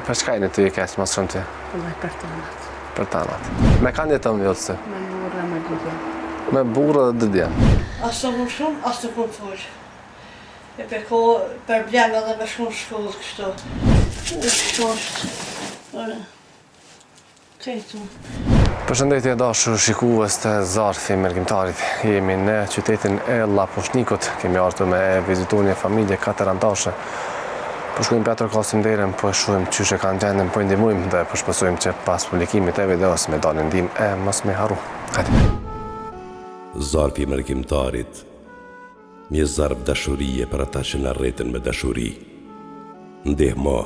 Për çka jeni ty i keq mos shumë ty? Për tanat. Për tanat. Me kanë jeton vjollësi? Me burra, me didja. Me burra dhe didja. As të mund shumë, as të mund full. E për blem edhe me shku në shkollë kështu. Kështu është. Kejtu. Përshëndetje dashur shikues të Zarfi Mërgjimtarit. Jemi në qytetin e Llaposhnikut. Kemi ardhur me vizitu një familje 4 anëtare. Po shkojmë Petër Kasim derën, po shohim çysh e kanë gjendën, po ndihmojmë dhe po shpresojmë që pas publikimit të videos me dalë ndihmë e mos me harru. Hajde. Zarfi Mërgjimtarit. Një zarf dashurie për ata që na rreten me dashuri. Ndihmo,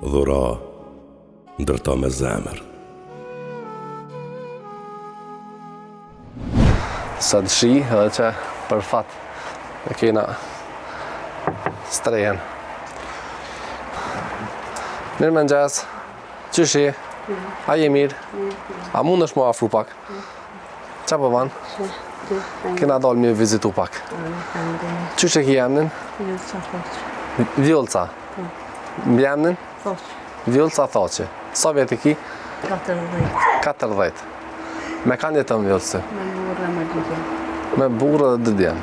dhura, ndërto me zemër. Sa të shi, edhe që për fat e kena strejen. Mirë mëngjes, qysh je? A je mirë? A mund është mu afru pak? Qa po van? Kena dalë mi vizitu pak. Qysh e ki emnin? Vjollca. Emnin? Vjollca Thoqi. Sa vjet i ki? 14. Me kanë jeton vjollësi? Me burra, me didja. Me burra dhe didja.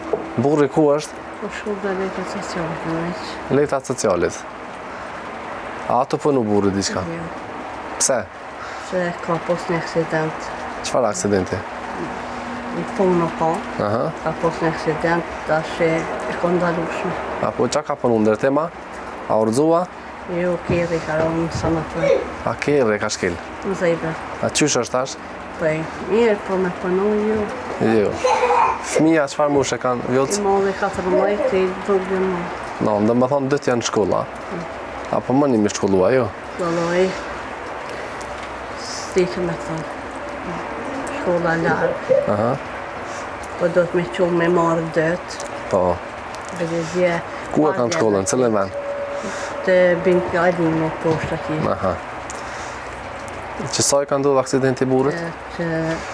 Burri ku është? Po shkull dhe lejtat socialit në veç. Lejtat socialit. A ato punu burri diçka? Jo. Pse? Se ka pos një aksident. Çfarë aksidenti? Në punë ka. Aha. Ka pos një aksident, tash e ka ndalushme. Apo qa ka punu ndër tema? A urzua? Jo, keri ka ronë në sanator. A kerë e ka shkel? Në zejbe. A qysh është tash? Pej, mirë, po me punu jo. Jo. Fëmija çfarë moshë kanë I vjollës? madhe 14, i dogë më. No, dhe me thonë dëtë janë në shkolla. Apo më një mi shkollua, jo? Vëlloj, s'ti që me thonë. Shkolla largë. Aha. Po do të me qullë me marrë dëtë. Po. Bedezje. Ku e kanë shkollën? Cëllën vend? Të binë kjallin me poshtë ati. Aha. Që sa i ka ndodhur aksidenti i burrit? Që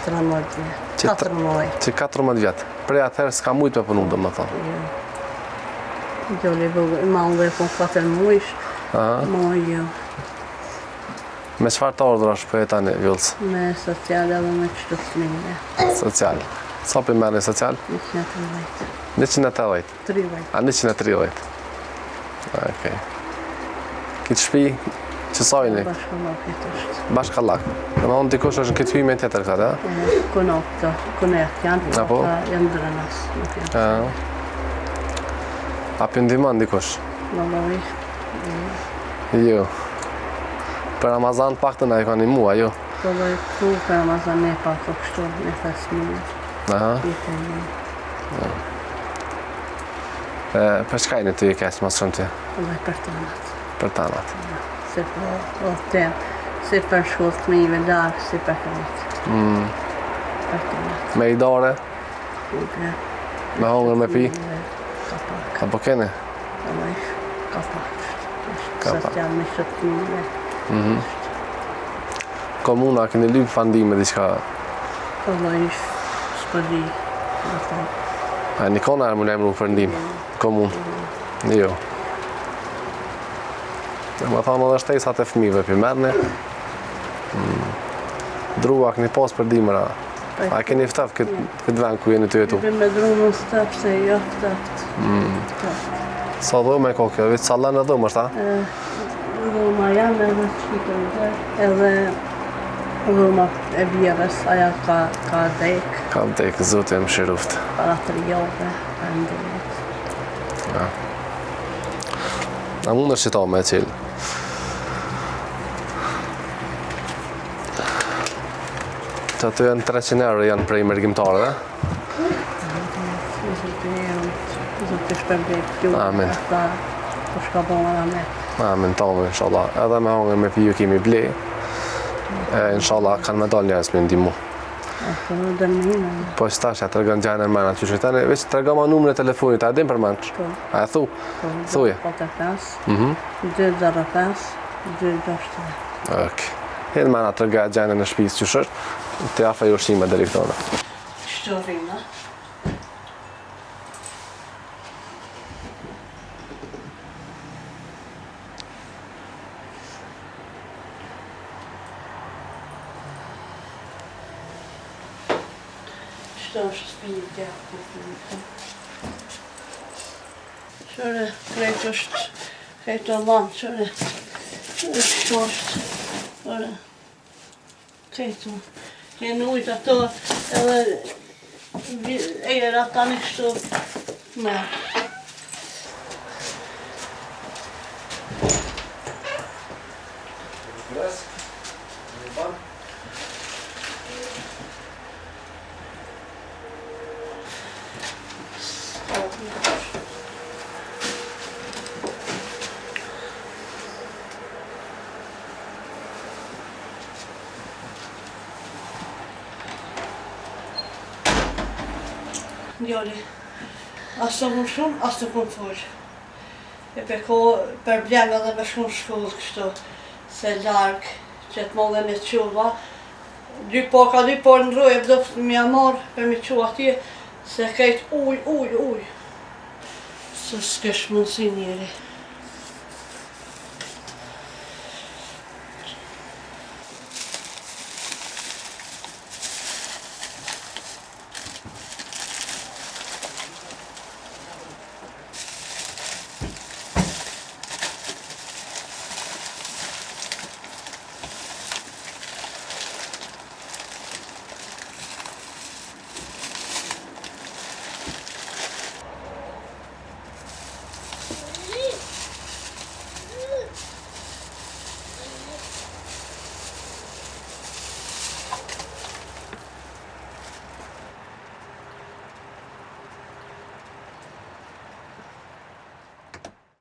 13 vjetë. 14. Që 14 vjet. Prej atëherë s'ka mujt me punu, domethënë. Gjoli bëgë, ma unë po 4 mujsh, Aha. ma jo. Me çfarë të ardhurash për tani vjollës? Me social edhe me qëtë fëmijë. Social. Sa për merrni social? 130. 180. 30. A 130. Okej. Këtë shtëpi që sajni? Bashkallakit është. Bashkallak. Dhe ma unë dikush është në këtë hyjme tjetër këtë, a? Konokta, konek janë, Apo? janë drenas. A për ndihmon dikush? Vëlloj, Jo. Për Ramazan pak të na i ka një mua, jo? vëlloj, tu për Ramazan ne pa të kështu, ne fesminë. Aha. Ite një. Për çka jeni ty i keq mos shumë ty? Vëlloj për tanat. Për tanat. Se për tem, si për shkollë të mive larkë, si për kërit. Për tanat. Me idare? Ute. Me hongër me pi? Ka pak. Apo keni? Vëlloj, ka pak. Ka Sa pak. të janë me shëtë mive. Komuna, keni lyp fandime diçka? Vëlloj, s'pëdi. A një kona e më lemru për ndim? Komun? Jo. Më thonë edhe shtesat e fëmijëve për merne. Drua, keni pas për dimëra. A keni ftaf këtë vend ku jeni të jetu? Be me drumë në stëpë, se jo ftëft. Sa dhëmë e kokjo, veç sallan e dhëmë është, a? Dhuma janë edhe qitën dhe, edhe dhuma e vjerës, aja ka dek, Ka vdek, zotë e më shiruft. para 3 jove, për ndimit. A mund është qita me e qilë? Që aty janë 300 euro janë prej mërgjimtare, dhe? Zotë shpërbet, ju, Amin. ata, po shka bona dhe me. Amin, tomë, inshallah. Edhe me hongër me piju kemi ble. Inshallah, kanë me dalë njërës me ndimu. E për në dërminë, Po që tash, ja të rëgën gjajnë në mëna, që shetane, veç të rëgën ma numër e telefonit, a edhin për mënç? Po. A e thu? Thuje. 45, 205, 263. Ok. Hedë mëna të rëgën gjajnë në shpisë që shështë, të jafe i ushqime dhe riktore. Qëto rina? kështu është spinja. Qëre, krejt është, krejt o lanë, qëre, kështu është, qëre, krejt o. Kënë ujtë ato, edhe ejera tani kështu, me. Njëri, asë të mund shumë, asë të mund folë. E për ko, për blemë edhe me shumë shkollë kështu, se larkë, që të më dhe me quva. Ka dy por në rojë, e bëdopë të mja marë për me qua atje, se kajtë uj. Se s'kesh mundësi njeri.